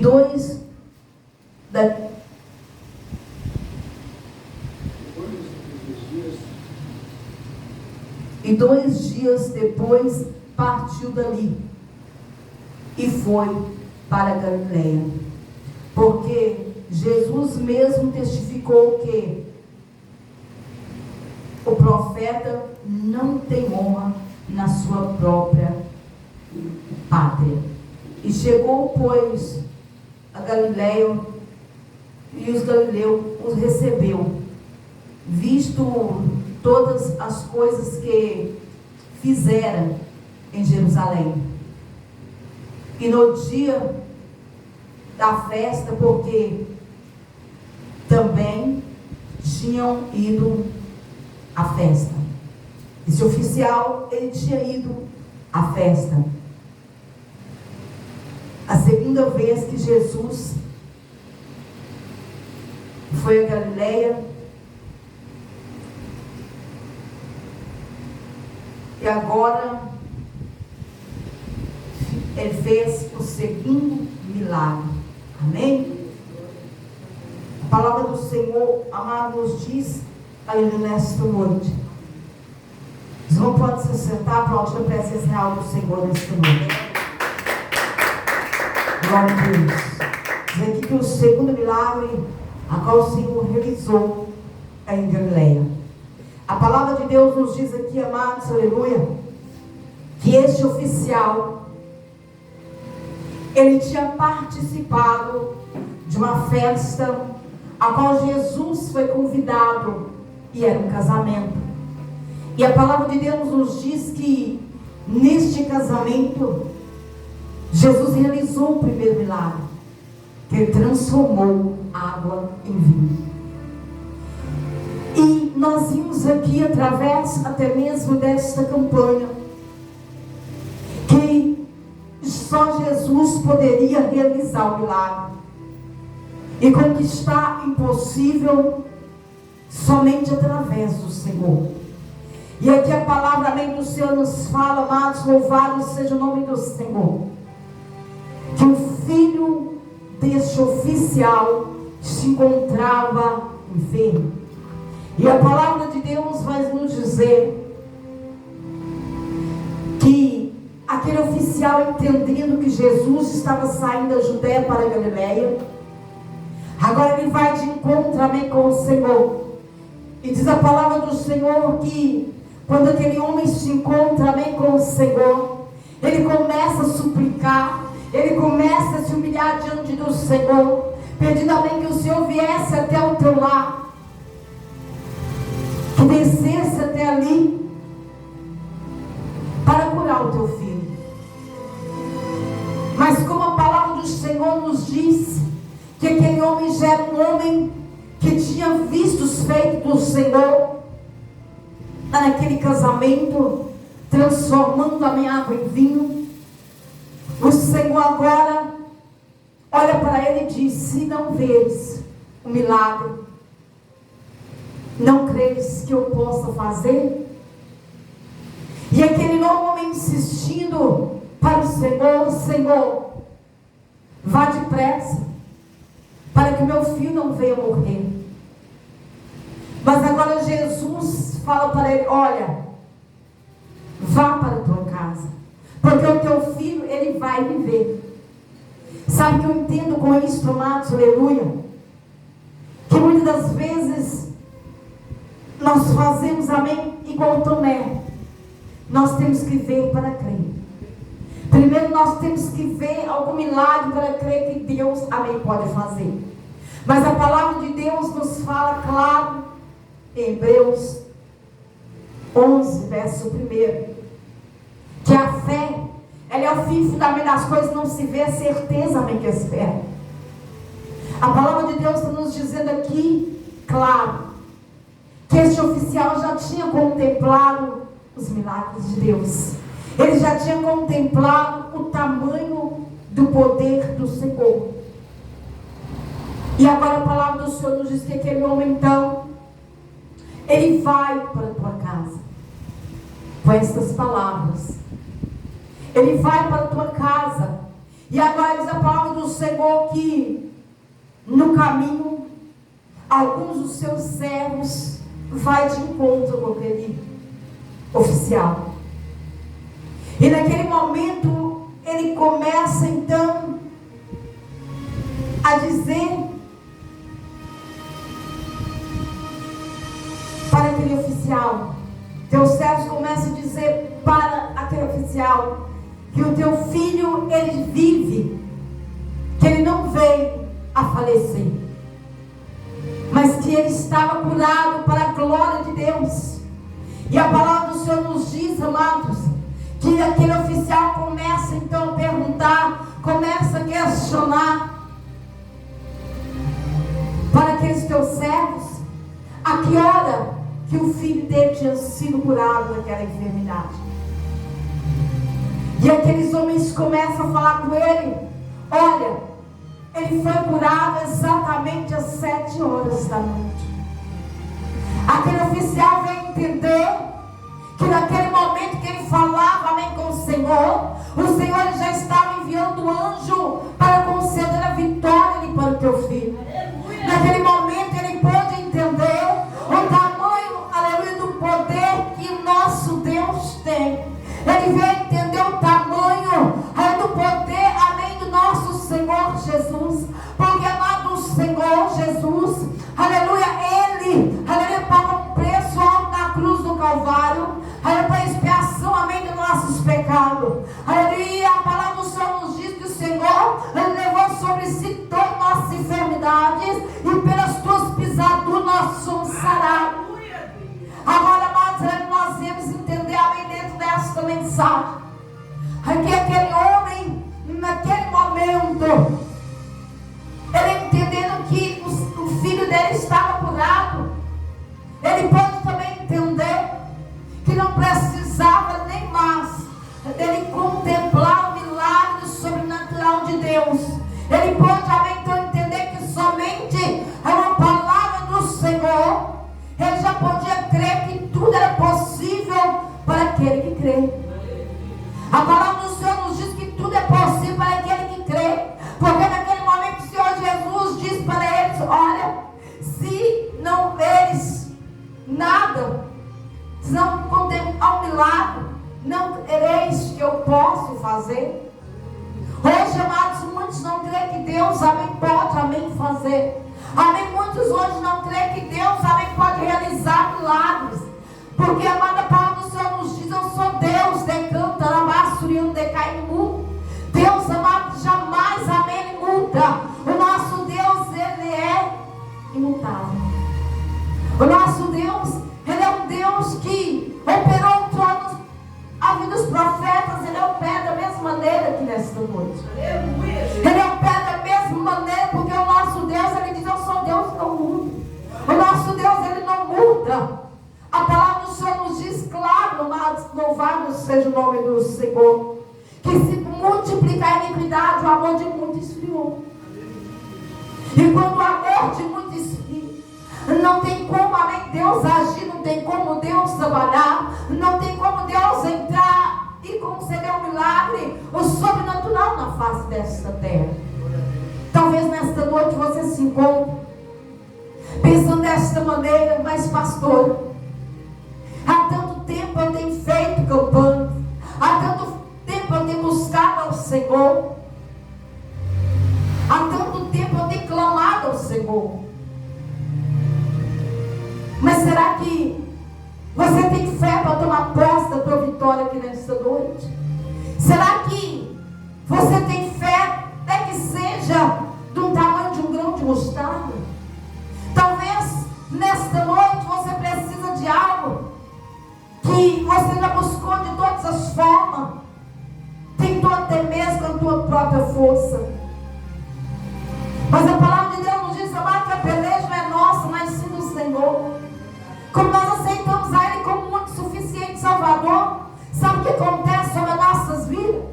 dois dias depois partiu dali e foi para Galiléia, porque Jesus mesmo testificou que o profeta não tem honra na sua própria pátria. E chegou, pois, a Galiléia, e os galileus os recebeu, visto todas as coisas que fizeram em Jerusalém. E no dia da festa, porque também tinham ido à festa. Esse oficial, ele tinha ido à festa. A segunda vez que Jesus foi a Galiléia, e agora ele fez o segundo milagre. Amém? A palavra do Senhor, amado, nos diz ainda nesta noite. Os irmãos podem se sentar para a presença real do Senhor nesta noite. Glória a Deus. Diz aqui que o segundo milagre a qual o Senhor realizou é em Galiléia. A palavra de Deus nos diz aqui, amados, aleluia, que este oficial, ele tinha participado de uma festa a qual Jesus foi convidado, e era um casamento. E a palavra de Deus nos diz que neste casamento Jesus realizou o primeiro milagre, que ele transformou água em vinho. E nós vimos aqui, através até mesmo desta campanha, que só Jesus poderia realizar o milagre e conquistar o impossível somente através do Senhor. E aqui a palavra, além do Senhor, nos fala, amados, louvado seja o nome do Senhor, que o filho deste oficial se encontrava enfermo. E a palavra de Deus vai nos dizer que aquele oficial, entendendo que Jesus estava saindo da Judéia para a Galiléia, agora ele vai de encontro, amém, com o Senhor. E diz a palavra do Senhor que quando aquele homem se encontra, amém, com o Senhor, ele começa a suplicar, ele começa a se humilhar diante do Senhor, pedindo, amém, que o Senhor viesse até o teu lar, que descesse até ali para curar o teu filho. Mas como a palavra do Senhor nos diz que aquele homem já era um homem que tinha visto os feitos do Senhor naquele casamento, transformando a minha água em vinho, o Senhor agora olha para ele e diz: se não vês o milagre, não creres que eu possa fazer? E aquele novo homem insistindo para o Senhor: Senhor, vá depressa, para que meu filho não venha morrer. Mas agora Jesus fala para ele: olha, vá para a tua casa, porque o teu filho, ele vai viver. Sabe que eu entendo com isso, amados, aleluia, que muitas das vezes nós fazemos, amém, igual Tomé. Nós temos que ver para crer. Primeiro nós temos que ver algum milagre para crer que Deus, amém, pode fazer. Mas a palavra de Deus nos fala claro em Hebreus 11, verso 1, que a fé, ela é o fim e fundamento das coisas não se vê, a certeza, amém, que espera. A palavra de Deus está nos dizendo aqui, claro, que este oficial já tinha contemplado os milagres de Deus. Ele já tinha contemplado o tamanho do poder do Senhor. E agora a palavra do Senhor nos diz que aquele homem, então, ele vai para a tua casa com estas palavras. Ele vai para a tua casa E agora diz a palavra do Senhor que no caminho, alguns dos seus servos vai de encontro com aquele oficial. E naquele momento, ele começa então a dizer para aquele oficial, teus servos começam a dizer para aquele oficial, que o teu filho, ele vive, que ele não veio a falecer, mas que ele estava curado para a glória de Deus. E a palavra do Senhor nos diz, amados, que aquele oficial começa então a perguntar, começa a questionar para aqueles teus servos, a que hora que o filho dele tinha sido curado daquela enfermidade. E aqueles homens começam a falar com ele, olha, ele foi curado exatamente às 7 horas da noite. Aquele oficial veio entender que naquele momento que ele falava, amém, com o Senhor ele já estava enviando o anjo para conceder a vitória para o teu filho. Naquele momento ele pôde entender o tamanho, aleluia, do poder que o nosso Deus tem. Ele veio entender o tamanho do poder, amém, do nosso Senhor Jesus. Porque, amado Senhor Jesus, aleluia, ele, aleluia, pagou um preço alto na cruz do Calvário, aleluia, para expiação, amém, dos nossos pecados. Aleluia, a palavra do Senhor nos diz que o Senhor levou sobre si todas as nossas enfermidades e pelas tuas pisaduras nós somos sarados. Agora, amados, nós devemos entender, amém, dentro desta mensagem, que aquele homem, naquele momento, ele entendendo que o filho dele estava curado, ele pode também entender que não precisava nem mais dele contemplar o milagre sobrenatural de Deus. Ele pode, amém, então entender que somente é uma palavra do Senhor. Ele já podia crer que tudo era possível para aquele que crê. A palavra do Senhor nos diz que tudo é possível para aquele que crê. Porque naquele momento o Senhor Jesus disse para eles, olha, se não veres nada, se não contemplar um milagre, não crereis que eu posso fazer. Hoje, amados, muitos não creem que Deus, amém, pode, amém, fazer. Amém, muitos hoje não creem que Deus, amém, pode realizar milagres. Porque, amada, a palavra do Senhor nos diz, eu sou Deus, decanta, alabaçuriano, decai no mundo. Deus, amado, jamais, amém, ele muda. O nosso Deus, ele é imutável. O nosso Deus, ele é um Deus que operou todos a vida dos profetas. Ele opera da mesma maneira que nesta noite. Ele opera da mesma maneira, porque o nosso Deus, ele diz, eu sou Deus, não muda. O nosso Deus, ele não muda. A palavra do Senhor nos diz, claro, amados, louvado seja o nome do Senhor, que se multiplicar a iniquidade, o amor de muitos esfriou. E quando o amor de muitos esfria, não tem como, amém, Deus agir, não tem como Deus trabalhar, não tem como Deus entrar e conceder um milagre, o sobrenatural na face desta terra. Talvez nesta noite você se encontre pensando desta maneira, mas pastor, há tanto tempo eu tenho feito campanha, há tanto tempo eu tenho buscado ao Senhor, há tanto tempo eu tenho clamado ao Senhor, mas será que você tem fé para tomar posse da tua vitória aqui nesta noite? Será que você tem fé até que seja do tamanho de um grão de mostarda? Talvez nesta noite você precisa de algo que você já buscou de todas as formas, tentou até mesmo com a tua própria força, mas a palavra de Deus nos diz, amado, que a peleja não é nossa, mas sim do Senhor. Como nós aceitamos a Ele como único, suficiente Salvador, sabe o que acontece sobre as nossas vidas?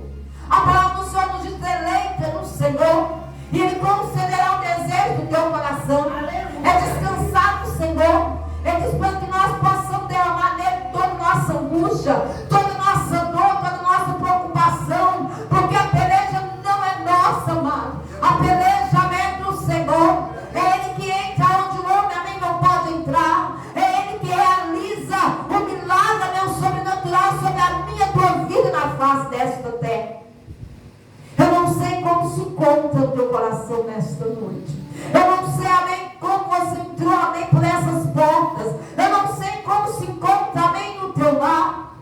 A palavra do Senhor nos diz, deleita no Senhor, e Ele concederá o desejo do teu coração. É descansar no Senhor. Ele diz para que nós possamos derramar nele toda a nossa angústia, toda a nossa dor, toda a nossa preocupação, porque a peleja não é teu coração nesta noite. Eu não sei, amém, como você entrou, amém, por essas portas. Eu não sei como se encontra, amém, no teu lar.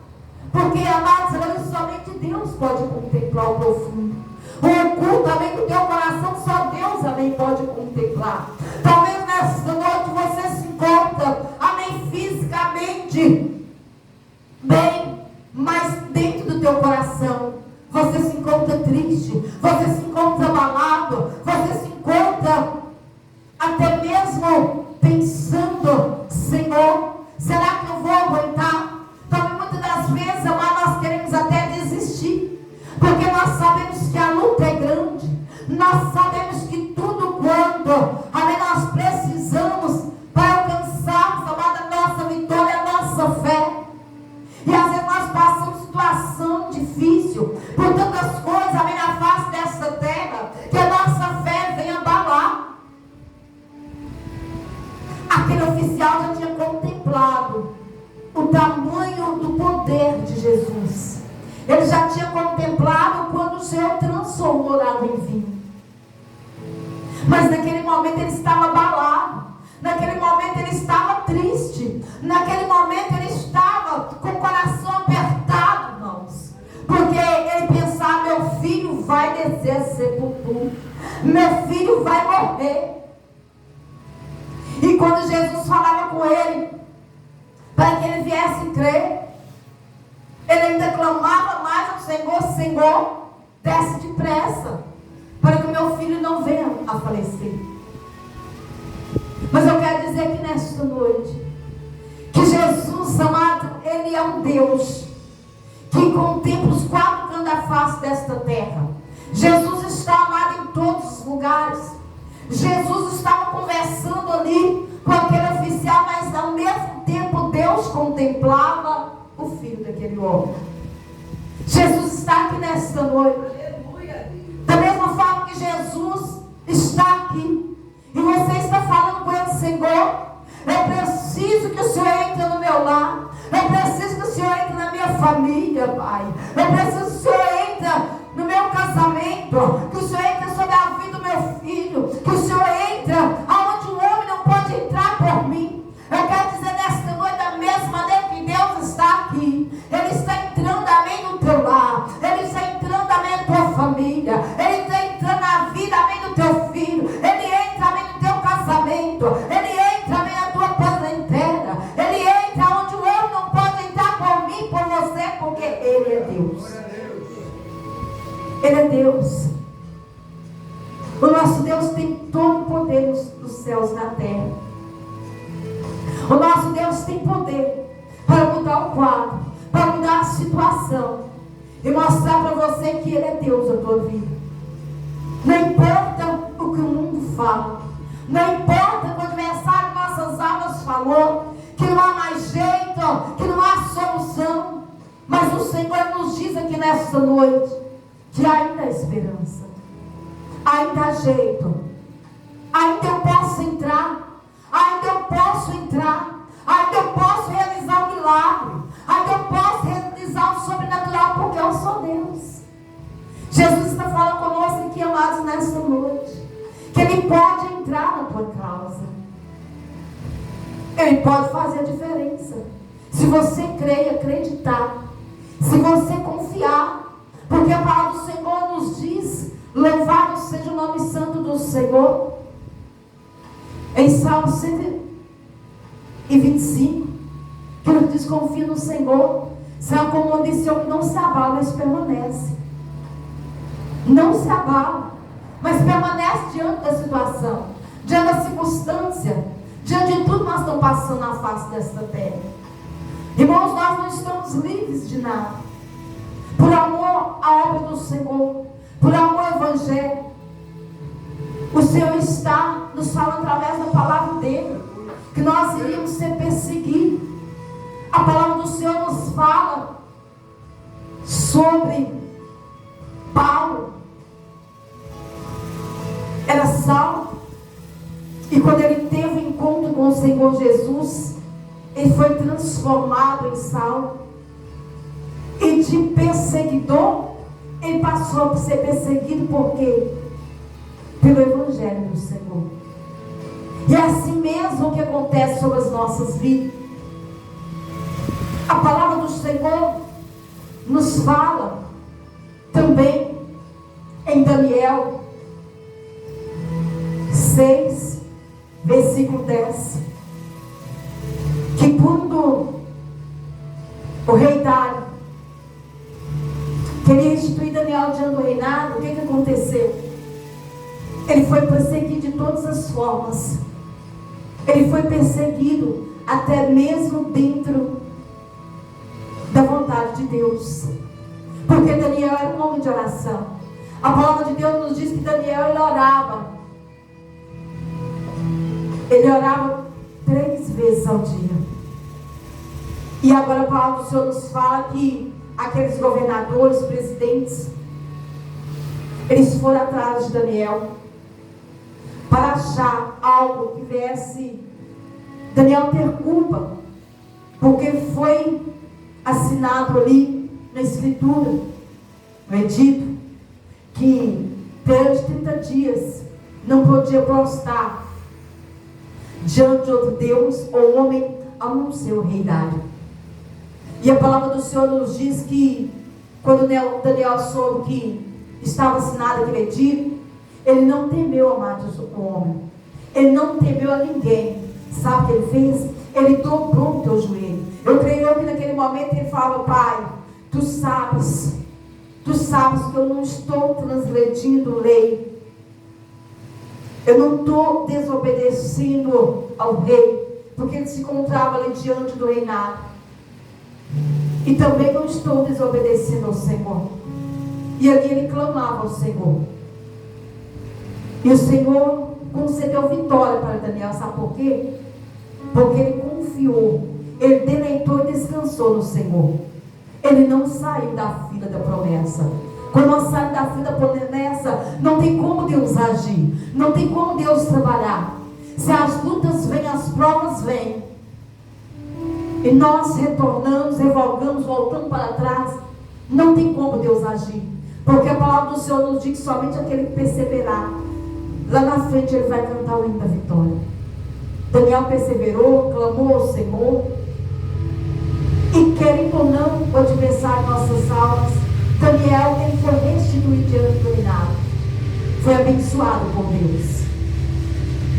Porque, amados, somente Deus pode contemplar o profundo. O oculto, amém, do teu coração, só Deus, amém, pode contemplar. Talvez nesta noite você se encontra, amém, fisicamente bem, mas dentro do teu coração você se encontra triste, você se encontra abalado, você se encontra até mesmo pensando: Senhor, será que eu vou aguentar? Então muitas das vezes, amados, nós queremos até desistir, porque nós sabemos que a luta é grande, nós sabemos que tudo quanto, amém, nós precisamos para alcançarmos, amada, a nossa vitória, a nossa fé. E às vezes nós passamos situação difícil, por tantas coisas, amém, na face dessa terra, que a nossa fé vem abalar. Aquele oficial já tinha contemplado o tamanho do poder de Jesus. Ele já tinha contemplado quando o Senhor transformou água em vinho. Mas naquele momento ele estava abalado. Naquele momento ele estava triste. Naquele momento ele estava com o coração apertado, irmãos. Porque ele pensava: meu filho vai descer a sepultura. Meu filho vai morrer. E quando Jesus falava com ele, para que ele viesse crer, ele ainda clamava mais ao Senhor: Senhor, desce depressa, para que o meu filho não venha a falecer. Mas eu quero dizer aqui nesta noite, que Jesus, amado, Ele é um Deus que contempla os quatro cantos da face desta terra. Jesus está, amado, em todos os lugares. Jesus estava conversando ali com aquele oficial, mas ao mesmo tempo Deus contemplava o filho daquele homem. Jesus está aqui nesta noite. Da mesma forma que Jesus está aqui, e você está falando com ele: Senhor, eu preciso que o Senhor entre no meu lar. Eu preciso que o Senhor entre na minha família, Pai. Eu preciso que o Senhor entre no meu casamento. Que o Senhor entre sobre a vida do meu filho. Que o Senhor entre aonde o homem não pode entrar por mim. Eu quero dizer nesta noite, da mesma maneira que Deus está aqui, Ele está entrando, amém, no teu lar. Ele está entrando, amém, na tua família. Ele está entrando na vida, amém, do teu filho. Ele entra, amém, no teu casamento. Ele entra, amém, na tua parentela. Ele entra onde o homem não pode entrar por mim, por você, porque Ele é Deus. Ele é Deus. O nosso Deus tem todo o poder dos céus e na terra. O nosso Deus tem poder para mudar o quadro, para mudar a situação e mostrar para você que Ele é Deus da tua vida. Não importa o que o mundo fala, não importa o que o adversário de nossas almas falou, que não há mais jeito, que não há solução, mas o Senhor nos diz aqui nesta noite que ainda há esperança, ainda há jeito, ainda eu posso entrar. Ainda eu posso entrar, ainda eu posso realizar um milagre, ainda eu posso realizar um sobrenatural, porque eu sou Deus. Jesus está falando conosco aqui, amados, nesta noite, que Ele pode entrar na tua causa. Ele pode fazer a diferença. Se você crer e acreditar, se você confiar, porque a palavra do Senhor nos diz: louvado seja o nome santo do Senhor. Em Salmo 125, que ele diz: confia no Senhor, será como uma lição que não se abala, mas permanece. Não se abala, mas permanece diante da situação, diante da circunstância, diante de tudo que nós estamos passando na face desta terra. Irmãos, nós não estamos livres de nada. Por amor à obra do Senhor, por amor ao Evangelho, o Senhor está nos falando através da palavra dele que nós iríamos ser perseguidos. A palavra do Senhor nos fala sobre Paulo. Era Saulo, e quando ele teve encontro com o Senhor Jesus, ele foi transformado em Saulo, e de perseguidor ele passou a ser perseguido. Por quê? pelo Evangelho do Senhor. E é assim mesmo que acontece sobre as nossas vidas. A palavra do Senhor nos fala também em Daniel 6, versículo 10, que quando o rei Dário queria restituir Daniel diante do reinado, o que aconteceu? Ele foi perseguido de todas as formas. Ele foi perseguido até mesmo dentro da vontade de Deus, porque Daniel era um homem de oração. A palavra de Deus nos diz que Daniel ele orava 3 vezes ao dia. E agora a palavra do Senhor nos fala que aqueles governadores, presidentes, eles foram atrás de Daniel para achar algo que viesse Daniel ter culpa, porque foi assinado ali na escritura, no edito, que perante 30 dias não podia prostrar diante de outro Deus ou homem, a não ser o rei Dário. E a palavra do Senhor nos diz que quando Daniel soube que estava assinado aquele edito, ele não temeu, amados, o homem. Ele não temeu a ninguém. Sabe o que ele fez? Ele dobrou o teu joelho. Eu creio que naquele momento ele falava: Pai, tu sabes que eu não estou transgredindo lei. Eu não estou desobedecendo ao rei, porque ele se encontrava ali diante do reinado. E também não estou desobedecendo ao Senhor. E ali ele clamava ao Senhor. E o Senhor concedeu vitória para Daniel. Sabe por quê? Porque ele confiou, ele deleitou e descansou no Senhor. Ele não saiu da fila da promessa. Quando nós saímos da fila da promessa, não tem como Deus agir, não tem como Deus trabalhar. Se as lutas vêm, as provas vêm, e nós retornamos, revogamos, voltamos para trás, não tem como Deus agir. Porque a palavra do Senhor nos diz que somente aquele que perseverar, lá na frente ele vai cantar o hino da vitória. Daniel perseverou, clamou ao Senhor. E querendo ou não, o adversário de nossas almas, Daniel, ele foi restituído diante do reinado. Foi abençoado por Deus.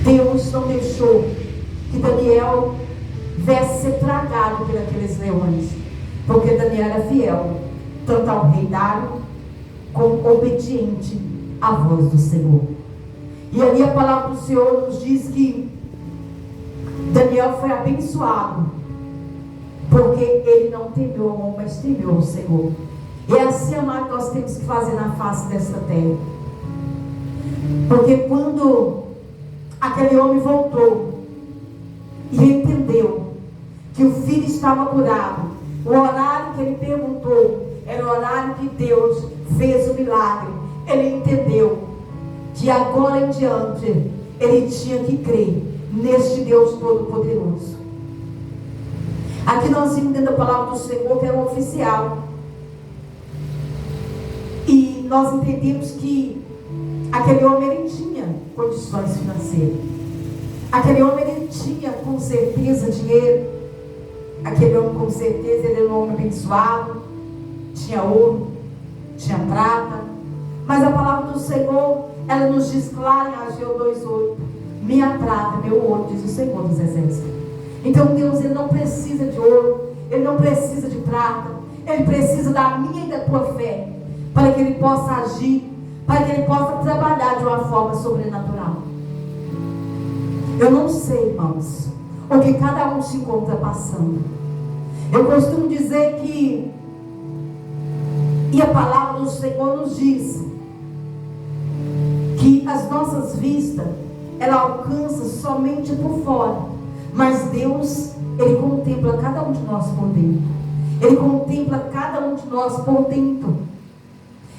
Deus não deixou que Daniel viesse ser tragado por aqueles leões, porque Daniel era fiel, tanto ao rei Dário, como obediente à voz do Senhor. E ali a palavra do Senhor nos diz que Daniel foi abençoado, porque ele não temeu ao homem, mas temeu ao Senhor. E é assim, amado, que nós temos que fazer na face desta terra. Porque quando aquele homem voltou e entendeu que o filho estava curado, o horário que ele perguntou era o horário que Deus fez o milagre. Ele entendeu que agora em diante ele tinha que crer neste Deus Todo-Poderoso. Aqui nós vimos dentro da palavra do Senhor que era um oficial. E nós entendemos que aquele homem ele tinha condições financeiras. Aquele homem ele tinha com certeza dinheiro. Aquele homem com certeza ele era um homem abençoado. Tinha ouro, tinha prata. Mas a palavra do Senhor, ela nos diz claro em Ageu 2:8: minha prata, meu ouro, diz o Senhor dos Exércitos. Então Deus, ele não precisa de ouro, ele não precisa de prata, ele precisa da minha e da tua fé, para que ele possa agir, para que ele possa trabalhar de uma forma sobrenatural. Eu não sei, irmãos, o que cada um se encontra passando. Eu costumo dizer que, e a palavra do Senhor nos diz, que as nossas vistas, ela alcança somente por fora, mas Deus, ele contempla cada um de nós por dentro. Ele contempla cada um de nós por dentro.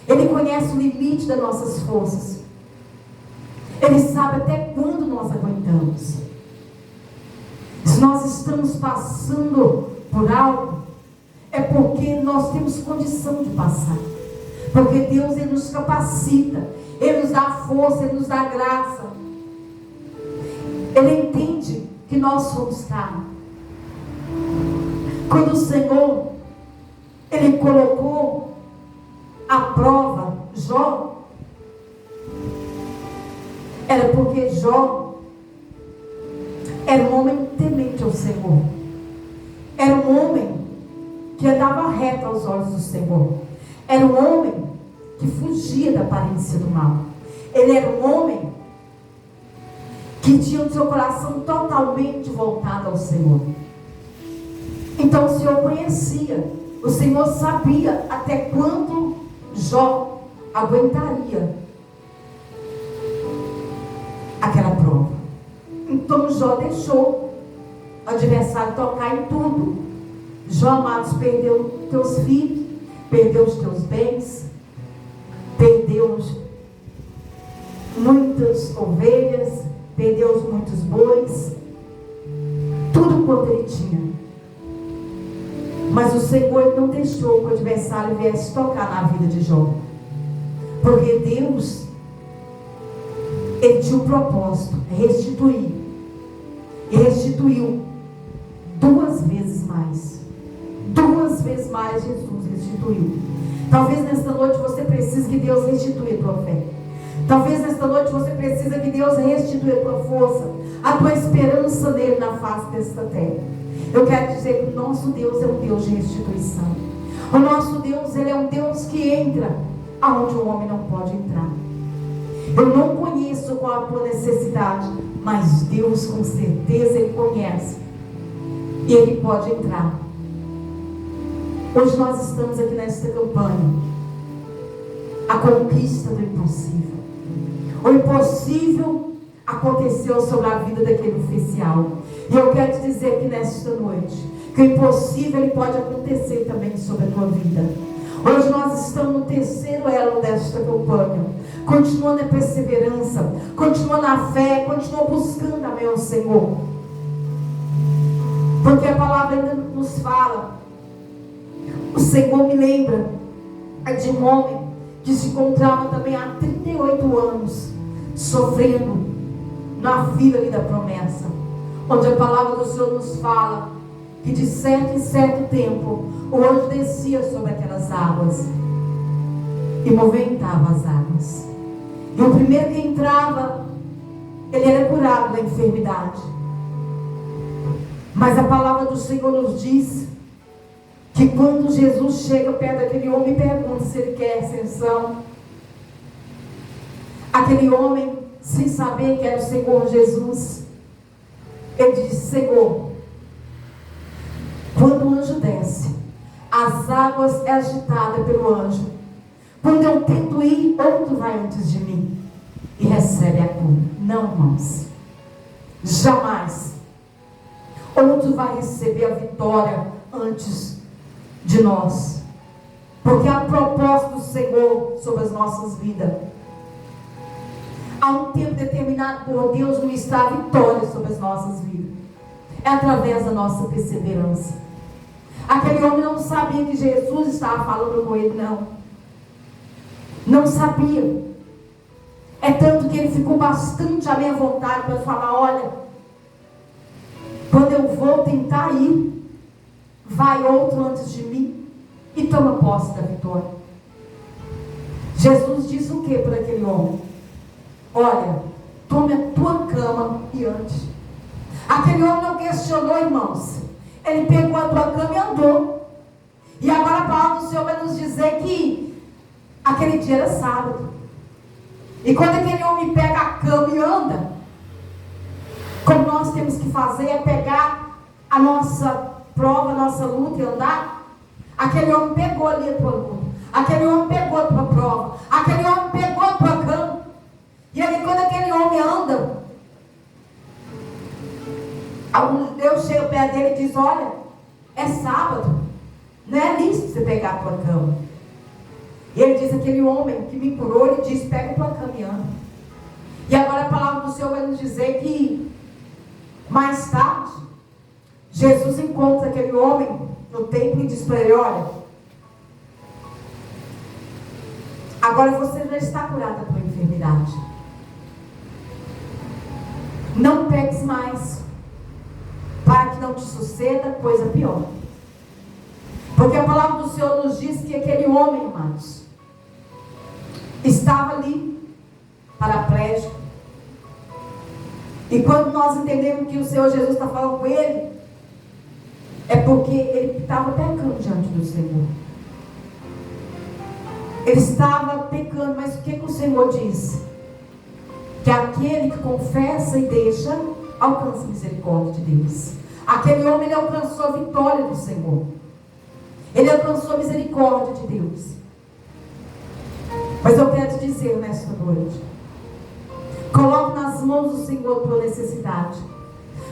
Ele conhece o limite das nossas forças. Ele sabe até quando nós aguentamos. Se nós estamos passando por algo, é porque nós temos condição de passar. Porque Deus, Ele nos capacita, Ele nos dá força, Ele nos dá graça. Ele entende que nós somos carne. Quando o Senhor, Ele colocou à prova Jó, era porque Jó era um homem temente ao Senhor. Era um homem que andava reto aos olhos do Senhor. Era um homem que fugia da aparência do mal. Ele era um homem que tinha o seu coração totalmente voltado ao Senhor. Então o Senhor conhecia, o Senhor sabia até quando Jó aguentaria aquela prova. Então Jó deixou o adversário tocar em tudo. Jó, amados, perdeu teus filhos, perdeu os teus bens, perdeu muitas ovelhas, perdeu muitos bois, tudo quanto ele tinha. Mas o Senhor não deixou que o adversário viesse tocar na vida de Jó, porque Deus, Ele tinha um propósito, restituir, e restituiu 2 vezes mais. 2 vezes mais Jesus restituiu. Talvez nesta noite você precise que Deus restitua a tua fé. Talvez nesta noite você precisa que Deus restitua a tua força, a tua esperança nele na face desta terra. Eu quero dizer que o nosso Deus é um Deus de restituição. O nosso Deus, Ele é um Deus que entra aonde o homem não pode entrar. Eu não conheço qual a tua necessidade, mas Deus com certeza Ele conhece. E Ele pode entrar. Hoje nós estamos aqui nesta campanha, a conquista do impossível. O impossível aconteceu sobre a vida daquele oficial. E eu quero te dizer aqui nesta noite, que o impossível ele pode acontecer também sobre a tua vida. Hoje nós estamos no 3º elo desta campanha, continuando a perseverança, continuando a fé, continuando buscando a meu Senhor. Porque a palavra ainda nos fala, o Senhor me lembra de um homem que se encontrava também há 38 anos, sofrendo na fila ali da promessa, onde a palavra do Senhor nos fala que de certo em certo tempo o anjo descia sobre aquelas águas e movimentava as águas, e o primeiro que entrava, ele era curado da enfermidade. Mas a palavra do Senhor nos diz que quando Jesus chega perto daquele homem e pergunta se ele quer ascensão, aquele homem, sem saber que era o Senhor Jesus, ele diz: Senhor, quando o anjo desce, as águas é agitada pelo anjo. Quando eu tento ir, outro vai antes de mim e recebe a cura. Não, irmãos, jamais. Outro vai receber a vitória antes de nós, porque há propósito do Senhor sobre as nossas vidas. Há um tempo determinado por Deus ministrar a vitória sobre as nossas vidas. É através da nossa perseverança. Aquele homem não sabia que Jesus estava falando com ele, não sabia. É tanto que ele ficou bastante à minha vontade para falar: olha, quando eu vou tentar ir, vai outro antes de mim e toma posse da vitória. Jesus disse o que para aquele homem? Olha, tome a tua cama e ande. Aquele homem não questionou, irmãos. Ele pegou a tua cama e andou. E agora a palavra do Senhor vai nos dizer que aquele dia era sábado. E quando aquele homem pega a cama e anda, como nós temos que fazer é pegar a nossa prova, a nossa luta e andar. Aquele homem pegou ali a tua luta, aquele homem pegou a tua prova, aquele homem pegou a tua cama. E aí quando aquele homem anda, Deus chega perto dele e diz: olha, é sábado, não é lícito você pegar a tua cama. E ele diz: aquele homem que me curou, ele diz: pega a tua cama e anda. E agora a palavra do Senhor vai nos dizer que mais tarde Jesus encontra aquele homem no templo e diz para ele: olha, Agora você já está curada da tua enfermidade. Não peques mais, para que não te suceda coisa pior. Porque a palavra do Senhor nos diz que aquele homem, amados, estava ali, paraplégico. E quando nós entendemos que o Senhor Jesus está falando com ele, é porque ele estava pecando diante do Senhor. Ele estava pecando, mas o que o Senhor diz? Que aquele que confessa e deixa, alcança a misericórdia de Deus. Aquele homem, ele alcançou a vitória do Senhor. Ele alcançou a misericórdia de Deus. Mas eu quero te dizer nesta noite, coloque nas mãos do Senhor a tua necessidade.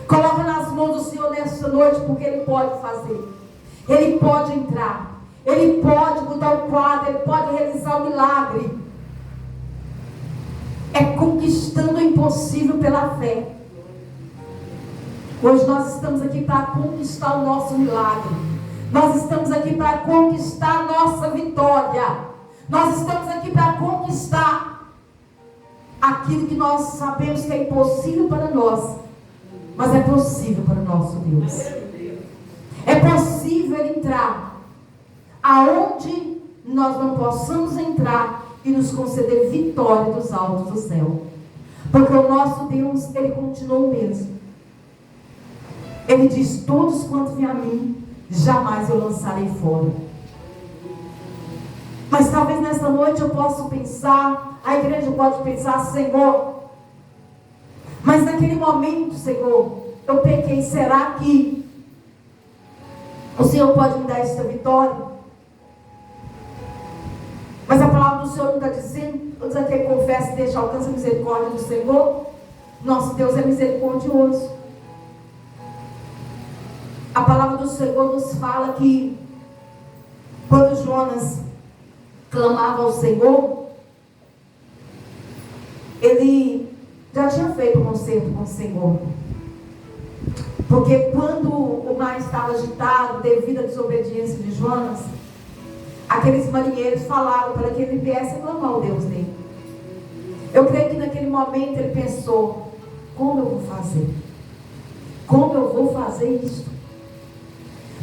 Coloque nas mãos do Senhor nesta noite, porque Ele pode fazer. Ele pode entrar. Ele pode mudar o quadro. Ele pode realizar o milagre. É conquistando o impossível pela fé. Hoje nós estamos aqui para conquistar o nosso milagre. Nós estamos aqui para conquistar a nossa vitória. Nós estamos aqui para conquistar aquilo que nós sabemos que é impossível para nós, mas é possível para o nosso Deus. É possível Ele entrar aonde nós não possamos entrar e nos conceder vitória dos altos do céu. Porque o nosso Deus, Ele continua o mesmo. Ele diz: todos quanto vêm a mim, jamais eu lançarei fora. Mas talvez nesta noite eu possa pensar, a igreja pode pensar: Senhor, mas naquele momento, Senhor, eu pequei, será que o Senhor pode me dar esta vitória? Mas a palavra do Senhor não está dizendo, diz aqui: confessa e deixa, alcança a misericórdia do Senhor. Nosso Deus é misericordioso. A palavra do Senhor nos fala que quando Jonas clamava ao Senhor, ele já tinha feito um concerto com o Senhor. Porque quando o mar estava agitado devido à desobediência de Jonas, aqueles marinheiros falaram para que ele viesse a clamar ao Deus dele. Eu creio que naquele momento ele pensou: como eu vou fazer? Como eu vou fazer isso?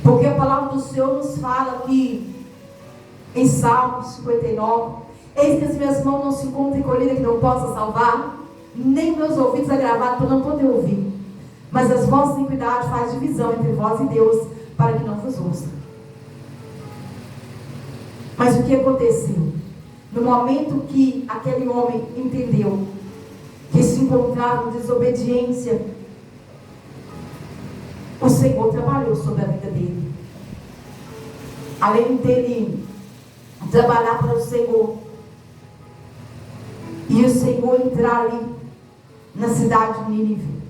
Porque a palavra do Senhor nos fala que em Salmos 59, eis que as minhas mãos não se encontram encolhidas que não possa salvar, nem meus ouvidos agravados para não poder ouvir. Mas as vossas iniquidades faz divisão entre vós e Deus, para que não vos ouça. Mas o que aconteceu? No momento que aquele homem entendeu que se encontrava em desobediência, o Senhor trabalhou sobre a vida dele. Além dele trabalhar para o Senhor, e o Senhor entrar ali na cidade de Nínive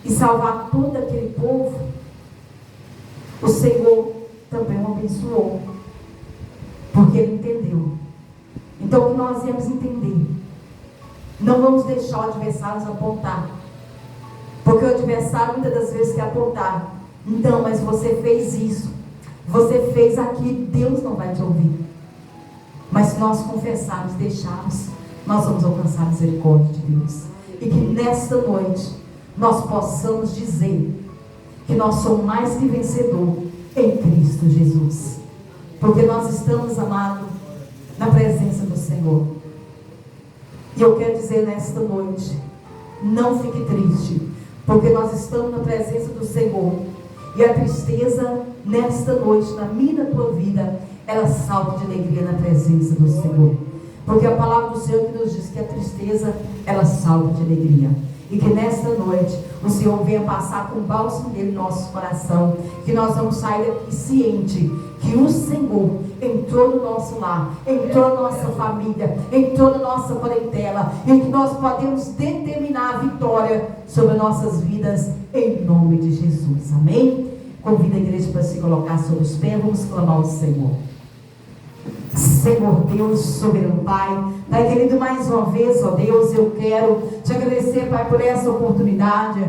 e salvar todo aquele povo, o Senhor também o abençoou, porque ele entendeu. Então, o que nós íamos entender? Não vamos deixar o adversário nos apontar, porque o adversário muitas das vezes quer apontar: então, mas você fez isso, você fez aquilo, Deus não vai te ouvir. Mas se nós confessarmos, deixarmos, nós vamos alcançar a misericórdia de Deus. E que nesta noite nós possamos dizer que nós somos mais que vencedor em Cristo Jesus. Porque nós estamos, amados, na presença do Senhor. E eu quero dizer nesta noite: não fique triste, porque nós estamos na presença do Senhor. E a tristeza nesta noite, na minha e na tua vida, ela salta de alegria na presença do Senhor. Porque a palavra do Senhor que nos diz que a tristeza, ela salta de alegria. E que nesta noite o Senhor venha passar com o bálsamo dele no nosso coração. Que nós vamos sair daqui ciente que o Senhor entrou no nosso lar, entrou na nossa família, entrou na nossa parentela. E que nós podemos determinar a vitória sobre nossas vidas em nome de Jesus. Amém? Convido a igreja para se colocar sobre os pés. Vamos clamar ao Senhor. Senhor Deus, soberano Pai, Pai querido, mais uma vez, ó Deus, eu quero te agradecer, Pai, por essa oportunidade.